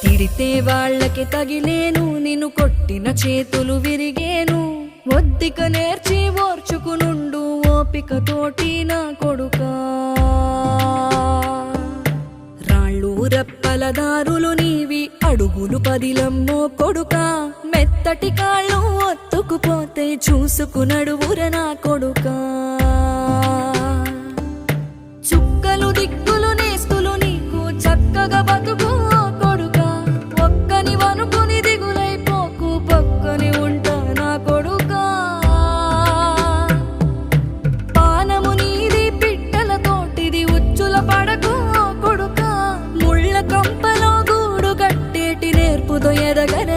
తిడితే వాళ్ళకి తగిలేను, నిన్ను కొట్టిన చేతులు విరిగేను. ఒద్దిక నేర్చి ఓర్చుకునుండు ఓపికతోటి నా కొడుకా. రాళ్ళు రెప్పల దారులు నీవి, అడుగులు పదిలమ్మో కొడుకా. మెత్తటి కాళ్ళు ఒత్తుకుపోతే చూసుకునడువుర నా కొడుకా. చుక్కలు దిక్కులు నేస్తులు నీకు చక్కగా బతుకు కొడుకా. ఒక్కని వనుకుని దిగులైపోకు, పక్కని ఉంటా నా కొడుకా. పానము నీది పిట్టల తోటిది, ఉచ్చుల పడకు కొడుకా. ముళ్ళ కంపలో గూడు కట్టేటి నేర్పుతో ఎదగర